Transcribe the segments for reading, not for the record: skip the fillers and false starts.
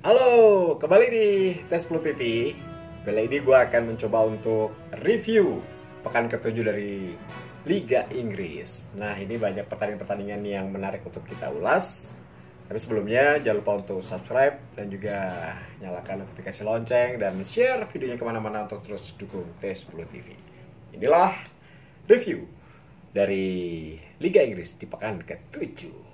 Halo, kembali di Tes Plus TV. Kali ini gue akan mencoba untuk review pekan ke-7 dari Liga Inggris. Nah, ini banyak pertandingan-pertandingan yang menarik untuk kita ulas. Tapi sebelumnya, jangan lupa untuk subscribe dan juga nyalakan notifikasi lonceng dan share videonya kemana-mana untuk terus dukung Tes Plus TV. Inilah review dari Liga Inggris di pekan ke-7.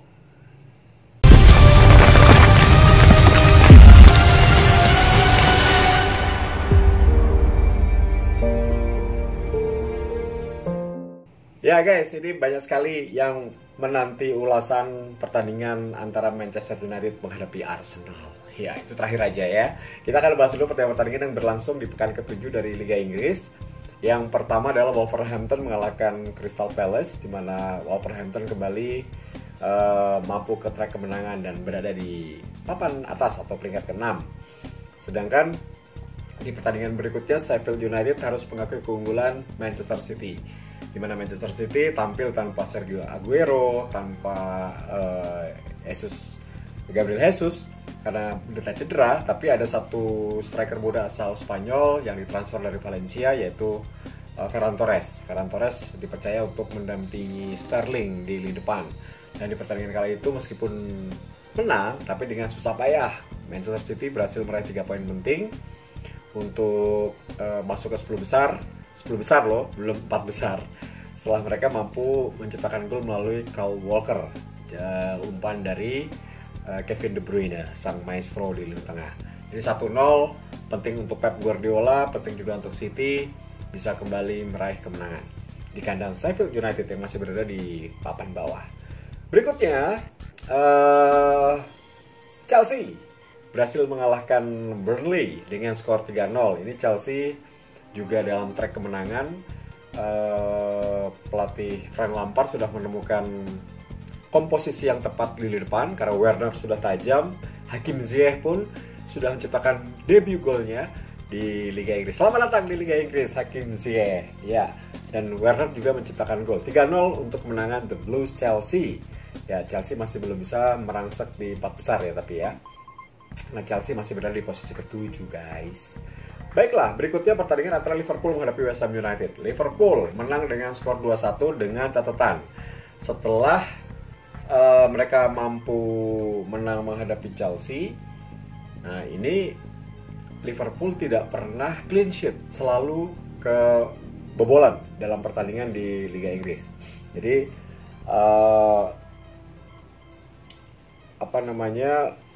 Ya guys, ini banyak sekali yang menanti ulasan pertandingan antara Manchester United menghadapi Arsenal. Ya, itu terakhir aja ya. Kita akan bahas dulu pertandingan yang berlangsung di pekan ke-7 dari Liga Inggris. Yang pertama adalah Wolverhampton mengalahkan Crystal Palace, di mana Wolverhampton kembali mampu ke track kemenangan dan berada di papan atas atau peringkat ke-6. Sedangkan di pertandingan berikutnya, Sheffield United harus mengakui keunggulan Manchester City, di mana Manchester City tampil tanpa Sergio Aguero, tanpa Gabriel Jesus karena menderita cedera, tapi ada satu striker muda asal Spanyol yang ditransfer dari Valencia, yaitu Ferran Torres. Ferran Torres dipercaya untuk mendampingi Sterling di lini depan. Dan di pertandingan kali itu meskipun menang, tapi dengan susah payah Manchester City berhasil meraih 3 poin penting untuk masuk ke 10 besar. 10 besar loh, belum 4 besar. Setelah mereka mampu menciptakan gol melalui Kyle Walker, umpan dari Kevin De Bruyne, sang maestro di lini tengah. Jadi 1-0 penting untuk Pep Guardiola, penting juga untuk City bisa kembali meraih kemenangan di kandang Sheffield United yang masih berada di papan bawah. Berikutnya Chelsea berhasil mengalahkan Burnley dengan skor 3-0. Ini Chelsea juga dalam trek kemenangan. Pelatih Frank Lampard sudah menemukan komposisi yang tepat di lini depan karena Werner sudah tajam. Hakim Ziyech pun sudah menciptakan debut golnya di Liga Inggris. Selamat datang di Liga Inggris, Hakim Ziyech. Ya, dan Werner juga menciptakan gol. 3-0 untuk kemenangan The Blues Chelsea. Ya, Chelsea masih belum bisa merangsek di 4 besar ya, tapi ya. Nah, Chelsea masih berada di posisi ke-7, guys. Baiklah, berikutnya pertandingan antara Liverpool menghadapi West Ham United. Liverpool menang dengan skor 2-1 dengan catatan setelah mereka mampu menang menghadapi Chelsea. Nah, ini Liverpool tidak pernah clean sheet, selalu kebobolan dalam pertandingan di Liga Inggris. Jadi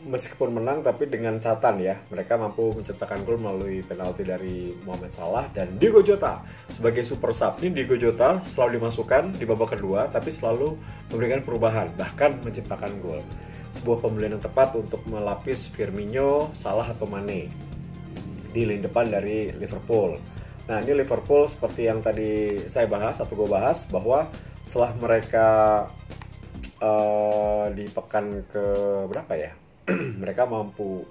meskipun menang tapi dengan catatan ya, mereka mampu menciptakan gol melalui penalti dari Mohamed Salah dan Diogo Jota sebagai super sub. Ini Diogo Jota selalu dimasukkan di babak kedua tapi selalu memberikan perubahan, bahkan menciptakan gol. Sebuah pembelian yang tepat untuk melapis Firmino, Salah atau Mane di lini depan dari Liverpool. Nah, ini Liverpool seperti yang tadi saya bahas atau gue bahas, bahwa setelah mereka di pekan ke berapa ya, mereka mampu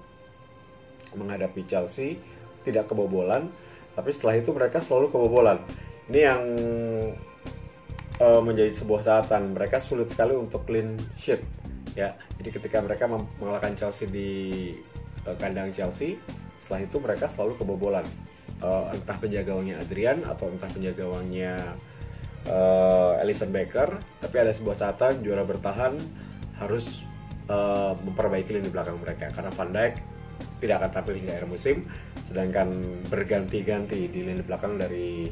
menghadapi Chelsea tidak kebobolan, tapi setelah itu mereka selalu kebobolan. Ini yang menjadi sebuah catatan, mereka sulit sekali untuk clean sheet ya. Jadi ketika mereka mengalahkan Chelsea di kandang Chelsea, setelah itu mereka selalu kebobolan, entah penjaga gawangnya Adrian atau entah penjaga gawangnya Alisson Becker. Tapi ada sebuah catatan, juara bertahan harus memperbaiki lini belakang mereka karena Van Dijk tidak akan tampil hingga akhir musim, sedangkan berganti-ganti di lini belakang dari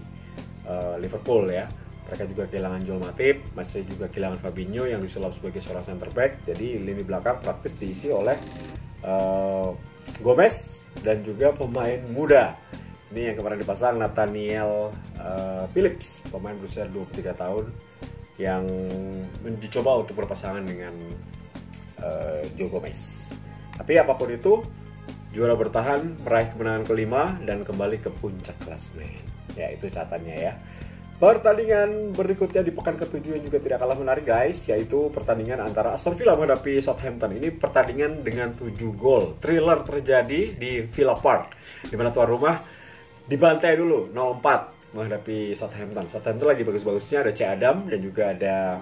Liverpool ya. Mereka juga kehilangan Joel Matip, masih juga kehilangan Fabinho yang disulap sebagai seorang center back. Jadi lini belakang praktis diisi oleh Gomez dan juga pemain muda. Ini yang kemarin dipasang Nathaniel Phillips, pemain berusia 23 tahun yang dicoba untuk berpasangan dengan Joe Gomez. Tapi apapun itu, juara bertahan, meraih kemenangan kelima dan kembali ke puncak klasemen. Ya, itu catatannya ya. Pertandingan berikutnya di pekan ke-7 yang juga tidak kalah menarik guys, yaitu pertandingan antara Aston Villa menghadapi Southampton. Ini pertandingan dengan 7 gol. Thriller terjadi di Villa Park, di mana tuan rumah dibantai dulu 0-4 menghadapi Southampton. Southampton lagi bagus-bagusnya, ada C. Adam dan juga ada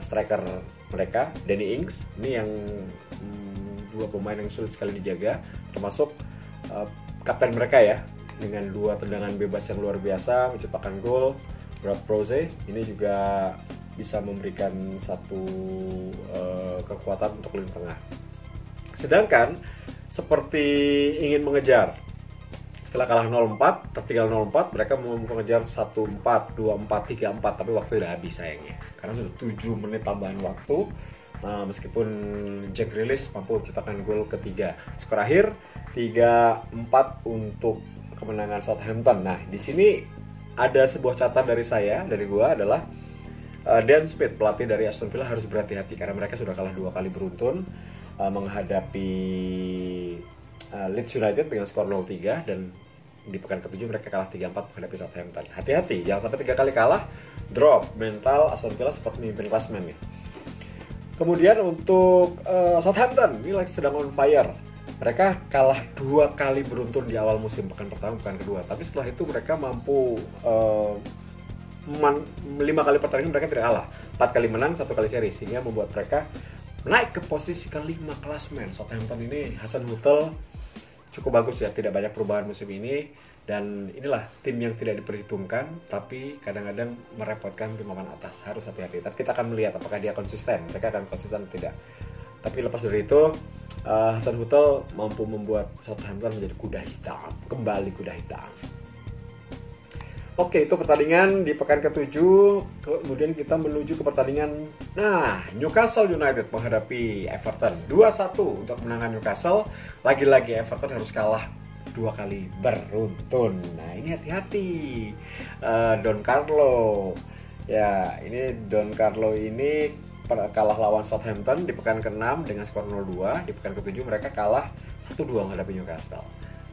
striker mereka Danny Ings. Ini yang dua pemain yang sulit sekali dijaga, termasuk kapten mereka ya, dengan 2 tendangan bebas yang luar biasa menciptakan gol. Brad Prose ini juga bisa memberikan satu kekuatan untuk lini tengah. Sedangkan seperti ingin mengejar, setelah kalah 0-4, tertinggal 0-4, mereka mau mengejar 1-4, 2-4, 3-4, tapi waktu udah habis sayangnya. Karena sudah 7 menit tambahan waktu, meskipun Jack Grealish mampu menciptakan gol ketiga. Skor akhir 3-4 untuk kemenangan Southampton. Nah, di sini ada sebuah catatan dari gua adalah Dan Smith, pelatih dari Aston Villa, harus berhati-hati karena mereka sudah kalah 2 kali beruntun menghadapi Leeds United dengan skor 0-3, dan di pekan ke-7 mereka kalah 3-4 menghadapi Southampton. Hati-hati, jangan sampai 3 kali kalah, drop mental Aston Villa seperti memimpin klasemen nih. Kemudian untuk Southampton, ini sedang on fire. Mereka kalah 2 kali beruntun di awal musim, pekan pertama, pekan kedua. Tapi setelah itu mereka mampu 5 kali pertandingan mereka tidak kalah, 4 kali menang, 1 kali seri, sehingga membuat mereka naik ke posisi ke-5 klasemen. Southampton ini Hasan Hutel cukup bagus ya, tidak banyak perubahan musim ini, dan inilah tim yang tidak diperhitungkan tapi kadang-kadang merepotkan tim papan atas. Harus hati-hati. Tapi kita akan melihat apakah dia konsisten, mereka akan konsisten atau tidak. Tapi lepas dari itu, Hasan Hutel mampu membuat Southampton menjadi kuda hitam, kembali kuda hitam. Oke, itu pertandingan di pekan ke-7. Kemudian kita menuju ke pertandingan, Newcastle United menghadapi Everton. 2-1 untuk kemenangan Newcastle. Lagi-lagi Everton harus kalah 2 kali beruntun. Nah, ini hati-hati. Don Carlo. Ya, ini Don Carlo ini kalah lawan Southampton di pekan ke-6 dengan skor 0-2. Di pekan ke-7 mereka kalah 1-2 menghadapi Newcastle.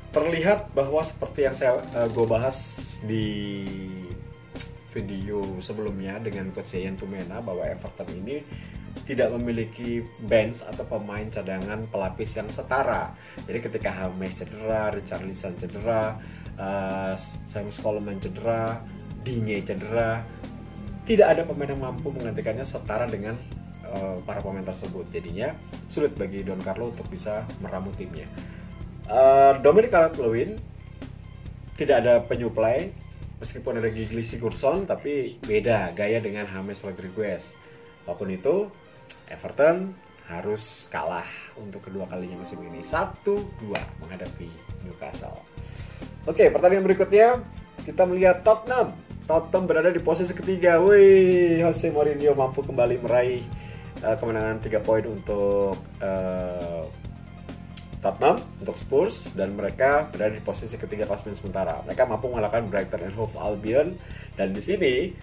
Terlihat bahwa seperti yang gue bahas di video sebelumnya dengan Coach Ian Tumena, bahwa Everton ini tidak memiliki bench atau pemain cadangan pelapis yang setara. Jadi ketika James cedera, Richarlison cedera, Sam Coleman cedera, Digne cedera, tidak ada pemain yang mampu menggantikannya setara dengan para pemain tersebut. Jadinya sulit bagi Don Carlo untuk bisa meramu timnya. Dominic Calvert-Lewin tidak ada penyuplai, meskipun ada Gigli Sigurdsson, tapi beda gaya dengan James Rodriguez. Apapun itu, Everton harus kalah untuk kedua kalinya musim ini, 1-2 menghadapi Newcastle. Oke, pertandingan berikutnya kita melihat Tottenham berada di posisi ketiga. Wih, Jose Mourinho mampu kembali meraih kemenangan 3 poin untuk Tottenham, untuk Spurs, dan mereka berada di posisi ketiga klasemen sementara. Mereka mampu mengalahkan Brighton and Hove Albion, dan di sini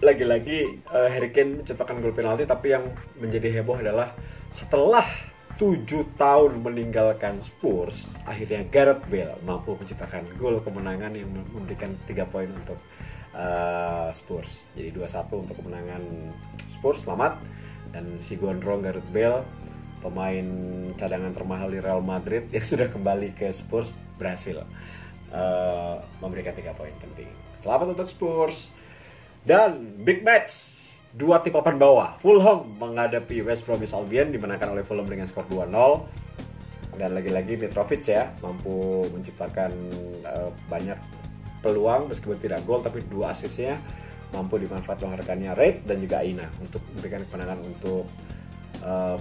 lagi-lagi Harry Kane menciptakan gol penalti. Tapi yang menjadi heboh adalah setelah 7 tahun meninggalkan Spurs, akhirnya Gareth Bale mampu menciptakan gol kemenangan yang memberikan 3 poin untuk Spurs. Jadi 2-1 untuk kemenangan Spurs, selamat. Dan si gondrong Gareth Bale, pemain cadangan termahal di Real Madrid yang sudah kembali ke Spurs, berhasil memberikan 3 poin penting. Selamat untuk Spurs. Dan big match, 2 tim papan bawah, Fulham menghadapi West Bromwich Albion, dimenangkan oleh Fulham dengan skor 2-0. Dan lagi-lagi Mitrovic ya mampu menciptakan banyak peluang, meskipun tidak gol, tapi 2 asisnya mampu dimanfaatkan oleh rekannya Reid dan juga Aina untuk memberikan kemenangan untuk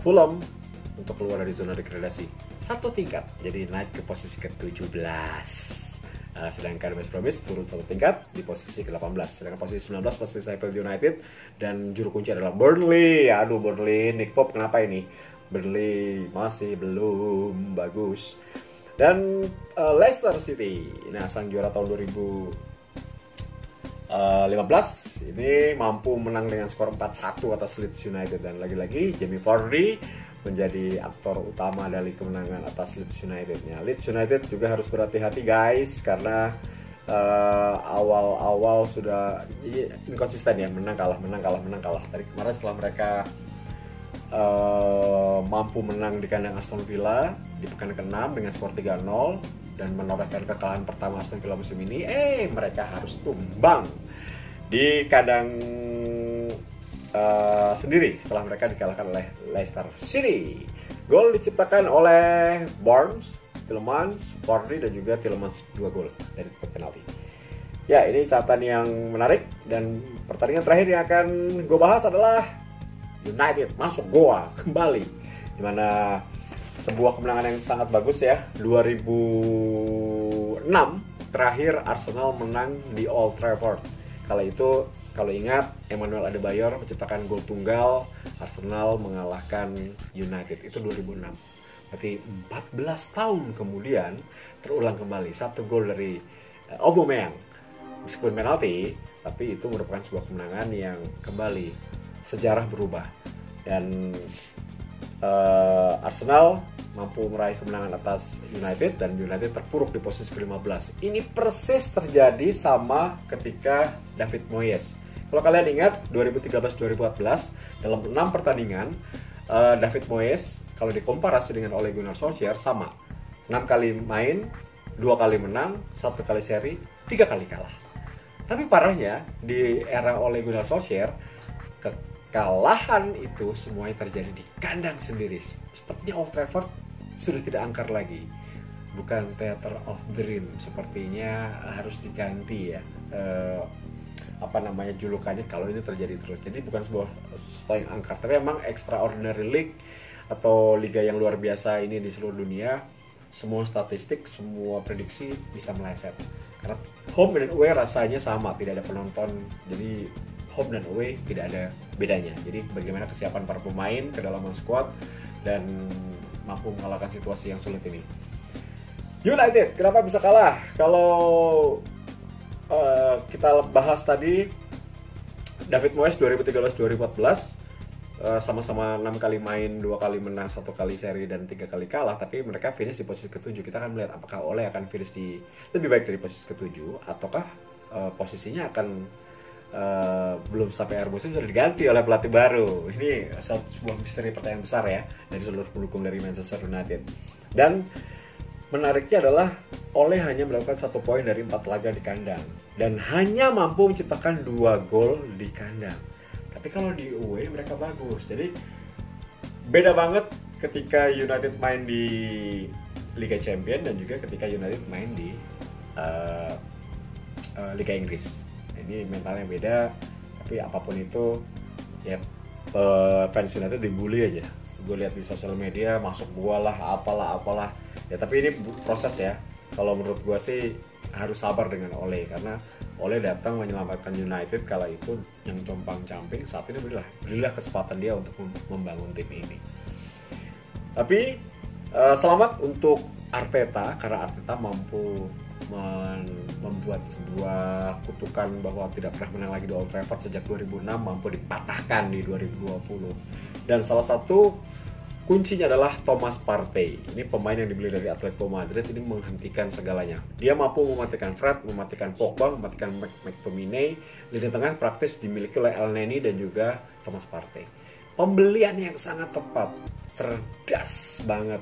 Fulham untuk keluar dari zona degradasi 1 tingkat, jadi naik ke posisi ke-17. Sedangkan West Bromwich turun 1 tingkat di posisi ke-18. Sedangkan posisi 19 posisi Sheffield United, dan juru kunci adalah Burnley. Aduh, Burnley, Nick Pope kenapa ini? Burnley masih belum bagus. Dan Leicester City, nah sang juara tahun 2015 ini mampu menang dengan skor 4-1 atas Leeds United. Dan lagi-lagi Jamie Vardy menjadi aktor utama dari kemenangan atas Leeds United. Leeds United juga harus berhati-hati guys, karena awal-awal sudah inkonsisten ya, menang kalah. Tadi kemarin setelah mereka mampu menang di kandang Aston Villa di pekan ke-6 dengan skor 3-0 dan menorehkan kekalahan pertama Aston Villa musim ini, mereka harus tumbang di kandang sendiri setelah mereka dikalahkan oleh Leicester City. Gol diciptakan oleh Barnes, Tielemans, Vardy dan juga Tielemans 2 gol dari titik penalti. Ya, ini catatan yang menarik, dan pertandingan terakhir yang akan gue bahas adalah United masuk Goa kembali, dimana sebuah kemenangan yang sangat bagus ya. 2006 terakhir Arsenal menang di Old Trafford. Kala itu kalau ingat, Emmanuel Adebayor menciptakan gol tunggal, Arsenal mengalahkan United, itu 2006. Berarti 14 tahun kemudian terulang kembali, satu gol dari Aubameyang. Meskipun penalti, tapi itu merupakan sebuah kemenangan yang kembali sejarah berubah. Dan Arsenal mampu meraih kemenangan atas United, dan United terpuruk di posisi ke-15. Ini persis terjadi sama ketika David Moyes. Kalau kalian ingat 2013-2014 dalam 6 pertandingan David Moyes kalau dikomparasi dengan Ole Gunnar Solskjaer sama. 6 kali main, 2 kali menang, 1 kali seri, 3 kali kalah. Tapi parahnya di era Ole Gunnar Solskjaer, kekalahan itu semuanya terjadi di kandang sendiri. Sepertinya Old Trafford sudah tidak angker lagi, bukan Theater of Dream. Sepertinya harus diganti ya julukannya kalau ini terjadi terus. Jadi bukan sebuah sesuatu yang angker, tapi memang extraordinary league atau liga yang luar biasa ini di seluruh dunia. Semua statistik, semua prediksi bisa meleset karena home dan away rasanya sama, tidak ada penonton. Jadi home dan away tidak ada bedanya. Jadi bagaimana kesiapan para pemain, kedalaman squad, dan mampu mengalahkan situasi yang sulit ini. United kenapa bisa kalah? Kalau kita bahas tadi, David Moyes 2013-2014 sama-sama 6 kali main, 2 kali menang, 1 kali seri, dan 3 kali kalah, tapi mereka finish di posisi ke-7. Kita akan melihat apakah Ole akan finish di lebih baik dari posisi ke-7, ataukah posisinya akan belum sampai akhir musim sudah diganti oleh pelatih baru. Ini sebuah misteri, pertanyaan besar ya dari seluruh pendukung dari Manchester United. Dan menariknya adalah Ole hanya melakukan 1 poin dari 4 laga di kandang dan hanya mampu menciptakan 2 gol di kandang. Tapi kalau di away mereka bagus. Jadi beda banget ketika United main di Liga Champions dan juga ketika United main di Liga Inggris. Ini mentalnya beda, tapi apapun itu ya fans United dibully aja. Gue lihat di sosial media, masuk gua lah, apalah. Ya tapi ini proses ya. Kalau menurut gua sih harus sabar dengan Ole, karena Ole datang menyelamatkan United kala itu yang compang-camping. Saat ini berilah kesempatan dia untuk membangun tim ini. Tapi selamat untuk Arteta, karena Arteta mampu membuat sebuah kutukan bahwa tidak pernah menang lagi di Old Trafford sejak 2006 mampu dipatahkan di 2020. Dan salah satu kuncinya adalah Thomas Partey. Ini pemain yang dibeli dari Atletico Madrid, ini menghentikan segalanya. Dia mampu mematikan Fred, mematikan Pogba, mematikan McTominay. Lini tengah praktis dimiliki oleh Elneny dan juga Thomas Partey. Pembelian yang sangat tepat, cerdas banget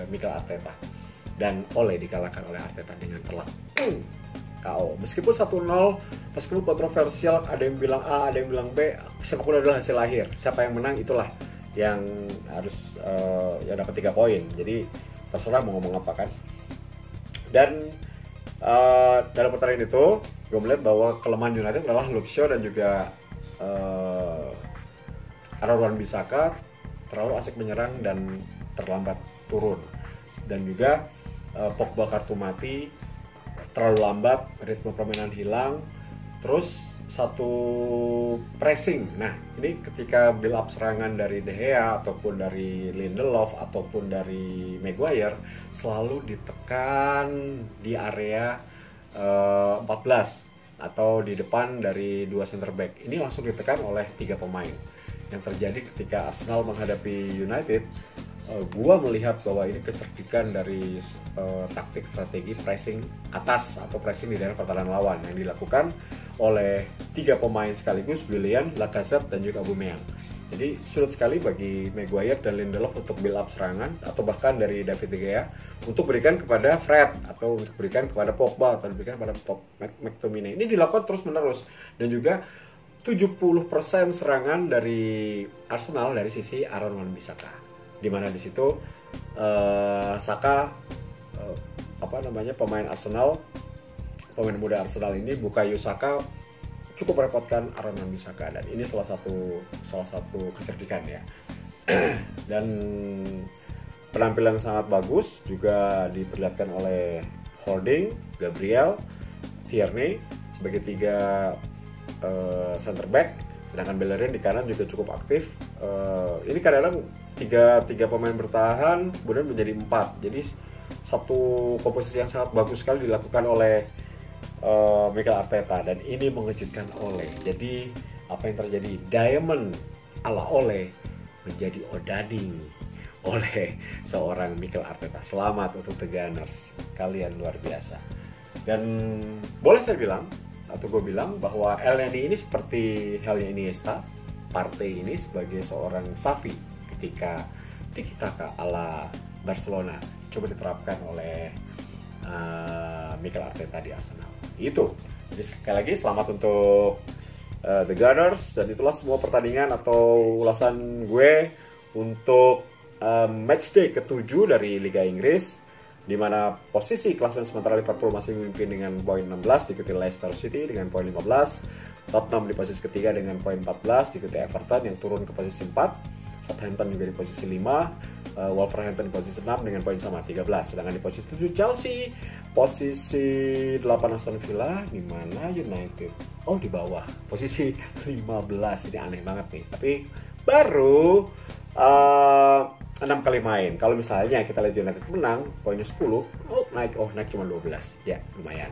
Mikel Arteta. Dan Ole dikalahkan oleh Arteta dengan telak. KO. Meskipun 1-0, meskipun kontroversial, ada yang bilang A, ada yang bilang B, siapapun adalah hasil akhir. Siapa yang menang itulah yang harus ya dapat 3 poin. Jadi terserah mau ngomong apa kan. Dan dalam pertandingan itu gue melihat bahwa kelemahan United adalah Luke Shaw dan juga Aaron Wan-Bissaka terlalu asik menyerang dan terlambat turun. Dan juga Pogba kartu mati, terlalu lambat, ritme permainan hilang, terus satu pressing. Nah, ini ketika build up serangan dari De Gea ataupun dari Lindelof ataupun dari Maguire selalu ditekan di area 14 atau di depan dari 2 center back. Ini langsung ditekan oleh 3 pemain. Yang terjadi ketika Arsenal menghadapi United, gua melihat bahwa ini kecerdikan dari taktik strategi pressing atas atau pressing di daerah pertahanan lawan yang dilakukan oleh 3 pemain sekaligus, Willian, Lacazette, dan juga Aubameyang. Jadi sulit sekali bagi Maguire dan Lindelof untuk build up serangan, atau bahkan dari David De Gea untuk berikan kepada Fred atau untuk berikan kepada Pogba atau berikan kepada McTominay. Ini dilakukan terus menerus. Dan juga 70% serangan dari Arsenal dari sisi Aaron Wan-Bissaka. Dimana di situ Saka pemain Arsenal, pemain muda Arsenal ini, Bukayo Saka, cukup merepotkan Aaron Wan-Bissaka, dan ini salah satu kecerdikan ya. Dan penampilan sangat bagus juga diperlihatkan oleh Holding, Gabriel, Tierney sebagai 3 center back, sedangkan Bellerin di kanan juga cukup aktif. Ini kadang-kadang tiga pemain bertahan kemudian menjadi 4, jadi satu komposisi yang sangat bagus sekali dilakukan oleh Mikel Arteta, dan ini mengejutkan Ole. Jadi apa yang terjadi? Diamond ala Ole menjadi odading oleh seorang Mikel Arteta. Selamat untuk The Gunners, kalian luar biasa. Dan boleh saya bilang, atau gue bilang, bahwa Elneny ini seperti halnya Iniesta, Partey ini sebagai seorang Xavi ketika tiki-taka ala Barcelona coba diterapkan oleh Mikel Arteta di Arsenal. Itu. Jadi sekali lagi selamat untuk The Gunners, dan itulah semua pertandingan atau ulasan gue untuk matchday ke-7 dari Liga Inggris, di mana posisi klasemen sementara Liverpool masih memimpin dengan poin 16, diikuti Leicester City dengan poin 15, Tottenham di posisi ketiga dengan poin 14, diikuti Everton yang turun ke posisi 4, Southampton juga di posisi 5, Wolverhampton di posisi 6 dengan poin sama 13, sedangkan di posisi 7 Chelsea, posisi 8 Aston Villa, di mana United di bawah posisi 15. Ini aneh banget nih, tapi baru 6 kali main. Kalau misalnya kita lihat United menang, poinnya 10, naik cuma 12. Ya, lumayan.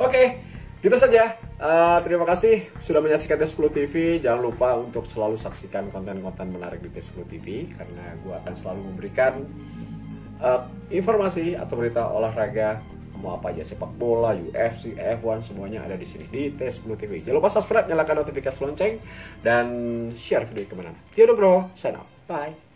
Oke, gitu saja. Terima kasih sudah menyaksikan T10 TV. Jangan lupa untuk selalu saksikan konten-konten menarik di T10 TV, karena gue akan selalu memberikan informasi atau berita olahraga, mau apa aja, sepak bola, UFC, F1, semuanya ada di sini di T10 TV. Jangan lupa subscribe, nyalakan notifikasi lonceng, dan share video kemana-mana. Bro, sign out. Bye.